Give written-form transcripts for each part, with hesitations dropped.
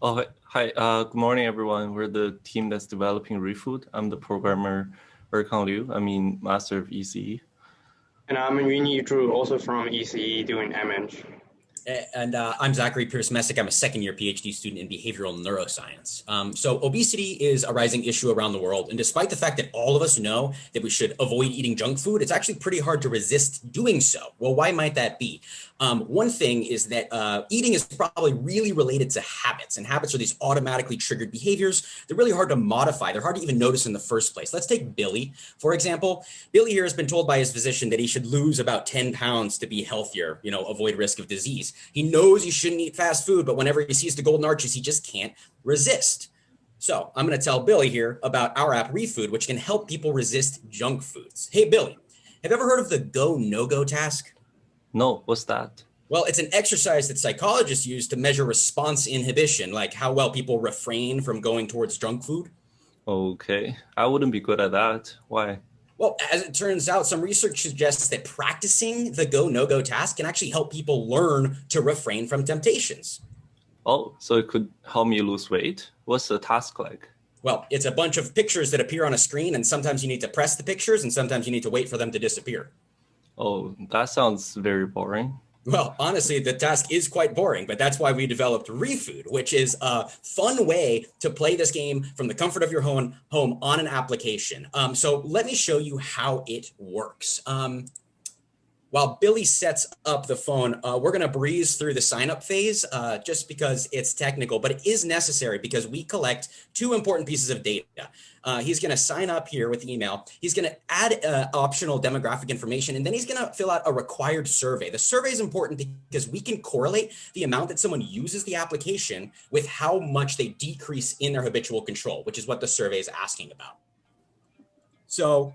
Oh, hi. Good morning, everyone. We're the team that's developing ReFood. I'm the programmer, Erkan Liu. I mean, master of ECE. And I'm Rini Drew, also from ECE doing MN. And I'm Zachary Pierce Messick. I'm a second-year PhD student in behavioral neuroscience. So obesity is a rising issue around the world. And despite the fact that all of us know that we should avoid eating junk food, it's actually pretty hard to resist doing so. Well, why might that be? One thing is that eating is probably really related to habits. And habits are these automatically triggered behaviors. They're really hard to modify. They're hard to even notice in the first place. Let's take Billy, for example. Billy here has been told by his physician that he should lose about 10 pounds to be healthier, avoid risk of disease. He knows he shouldn't eat fast food, but whenever he sees the golden arches, he just can't resist. So I'm going to tell Billy here about our app ReFood, which can help people resist junk foods. Hey, Billy, have you ever heard of the go, no-go task? No, what's that? Well, it's an exercise that psychologists use to measure response inhibition, like how well people refrain from going towards junk food. Okay, I wouldn't be good at that. Why? Well, as it turns out, some research suggests that practicing the go, no-go task can actually help people learn to refrain from temptations. Oh, so it could help me lose weight? What's the task like? Well, it's a bunch of pictures that appear on a screen, and sometimes you need to press the pictures, and sometimes you need to wait for them to disappear. Oh, that sounds very boring. Well, honestly, the task is quite boring, but that's why we developed ReFood, which is a fun way to play this game from the comfort of your home on an application. So let me show you how it works. While Billy sets up the phone, we're going to breeze through the sign-up phase just because it's technical, but it is necessary because we collect two important pieces of data. He's going to sign up here with email. He's going to add optional demographic information, and then he's going to fill out a required survey. The survey is important because we can correlate the amount that someone uses the application with how much they decrease in their habitual control, which is what the survey is asking about. So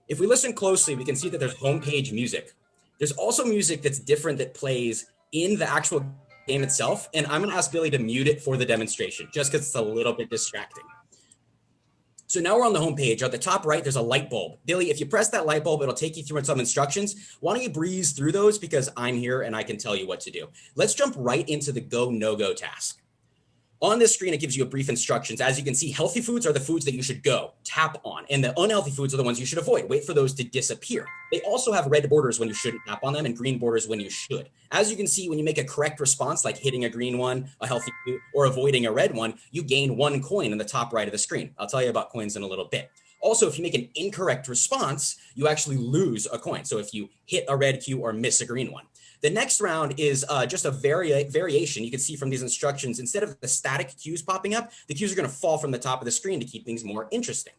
if we listen closely, we can see that there's homepage music. There's also music that's different that plays in the actual game itself. And I'm going to ask Billy to mute it for the demonstration, just because it's a little bit distracting. So now we're on the home page. At the top right, there's a light bulb. Billy, if you press that light bulb, it'll take you through some instructions. Why don't you breeze through those, because I'm here and I can tell you what to do. Let's jump right into the go, no-go task. On this screen, it gives you a brief instructions. As you can see, healthy foods are the foods that you should go, tap on, and the unhealthy foods are the ones you should avoid. Wait for those to disappear. They also have red borders when you shouldn't tap on them and green borders when you should. As you can see, when you make a correct response, like hitting a green one, a healthy food, or avoiding a red one, you gain 1 coin in the top right of the screen. I'll tell you about coins in a little bit. Also, if you make an incorrect response, you actually lose a coin. So if you hit a red cue or miss a green one. The next round is just a variation. You can see from these instructions, instead of the static cues popping up, the cues are going to fall from the top of the screen to keep things more interesting.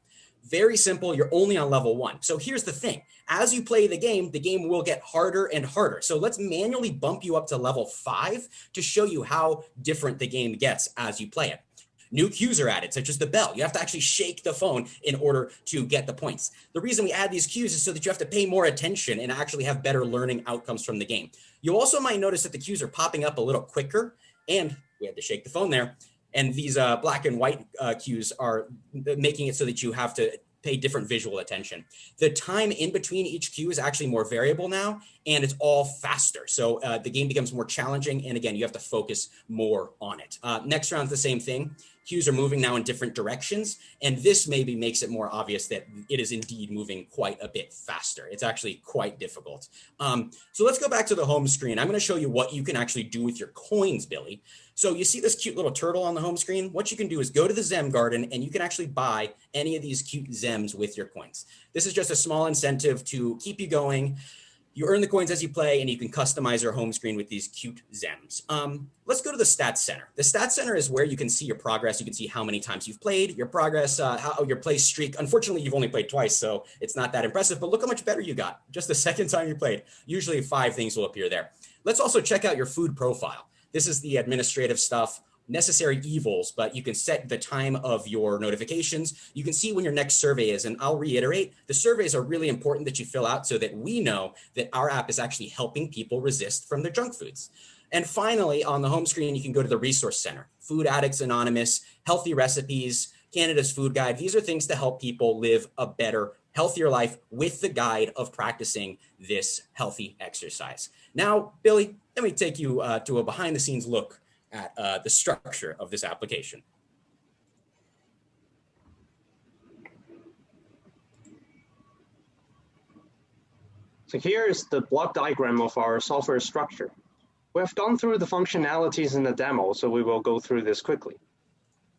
Very simple. You're only on level 1. So here's the thing. As you play the game will get harder and harder. So let's manually bump you up to level 5 to show you how different the game gets as you play it. New cues are added, such as the bell. You have to actually shake the phone in order to get the points. The reason we add these cues is so that you have to pay more attention and actually have better learning outcomes from the game. You also might notice that the cues are popping up a little quicker, and we had to shake the phone there. And these black and white cues are making it so that you have to pay different visual attention. The time in between each cue is actually more variable now, and it's all faster. So the game becomes more challenging, and again, you have to focus more on it. Next round's the same thing. Cues are moving now in different directions, and this maybe makes it more obvious that it is indeed moving quite a bit faster. It's actually quite difficult. So let's go back to the home screen. I'm going to show you what you can actually do with your coins, Billy. So you see this cute little turtle on the home screen? What you can do is go to the Zem Garden, and you can actually buy any of these cute Zems with your coins. This is just a small incentive to keep you going. You earn the coins as you play, and you can customize your home screen with these cute Zems. Let's go to the Stats Center. The Stats Center is where you can see your progress. You can see how many times you've played, your progress, how your play streak. Unfortunately, you've only played twice, so it's not that impressive, but look how much better you got. Just the second time you played. Usually 5 things will appear there. Let's also check out your food profile. This is the administrative stuff. Necessary evils, but you can set the time of your notifications. You can see when your next survey is, and I'll reiterate, the surveys are really important that you fill out so that we know that our app is actually helping people resist from their junk foods. And finally, on the home screen, you can go to the Resource Center, Food Addicts Anonymous, Healthy Recipes, Canada's Food Guide. These are things to help people live a better, healthier life with the guide of practicing this healthy exercise. Now, Billy, let me take you to a behind the scenes look at the structure of this application. So here is the block diagram of our software structure. We have gone through the functionalities in the demo, so we will go through this quickly.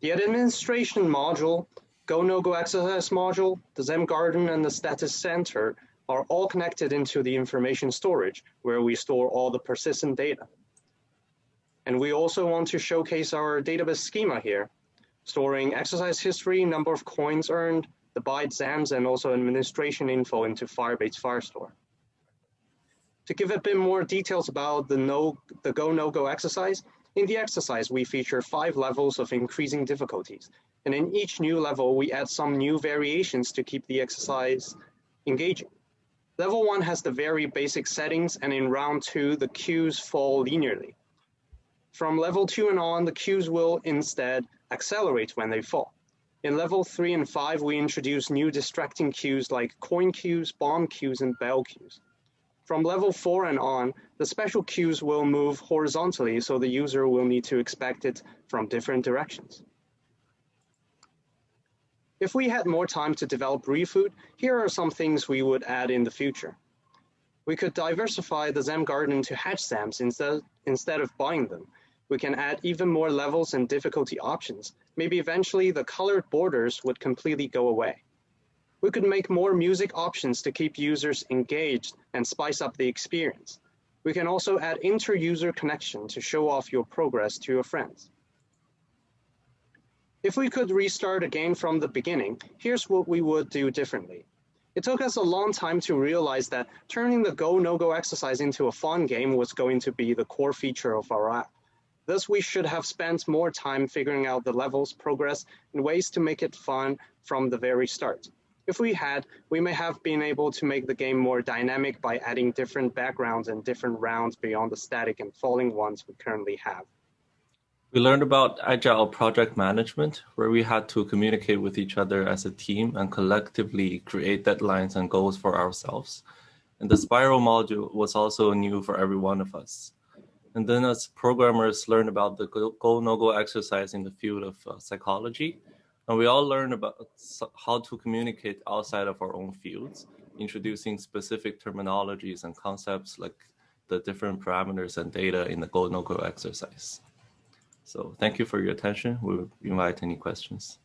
The administration module, Go No-Go exercise module, the Zen Garden, and the status center are all connected into the information storage, where we store all the persistent data. And we also want to showcase our database schema here, storing exercise history, number of coins earned, the byte exams, and also administration info into Firebase Firestore. To give a bit more details about the Go No-Go exercise, in the exercise we feature 5 levels of increasing difficulties, and in each new level we add some new variations to keep the exercise engaging. Level 1 has the very basic settings, and in round 2 the cues fall linearly. From level 2 and on, the cues will instead accelerate when they fall. In level 3 and 5 we introduce new distracting cues like coin cues, bomb cues, and bell cues. From level 4 and on, the special cues will move horizontally, so the user will need to expect it from different directions. If we had more time to develop ReFood, here are some things we would add in the future. We could diversify the Zen Garden to hatch SAMs instead of buying them. We can add even more levels and difficulty options. Maybe eventually the colored borders would completely go away. We could make more music options to keep users engaged and spice up the experience. We can also add inter-user connection to show off your progress to your friends. If we could restart again from the beginning, here's what we would do differently. It took us a long time to realize that turning the Go No-Go exercise into a fun game was going to be the core feature of our app. Thus, we should have spent more time figuring out the levels, progress, and ways to make it fun from the very start. If we had, we may have been able to make the game more dynamic by adding different backgrounds and different rounds beyond the static and falling ones we currently have. We learned about agile project management, where we had to communicate with each other as a team and collectively create deadlines and goals for ourselves. And the spiral module was also new for every one of us. And then as programmers learned about the Go No-Go exercise in the field of psychology, and we all learned about how to communicate outside of our own fields, introducing specific terminologies and concepts like the different parameters and data in the Go No-Go exercise. So thank you for your attention. We'll invite any questions.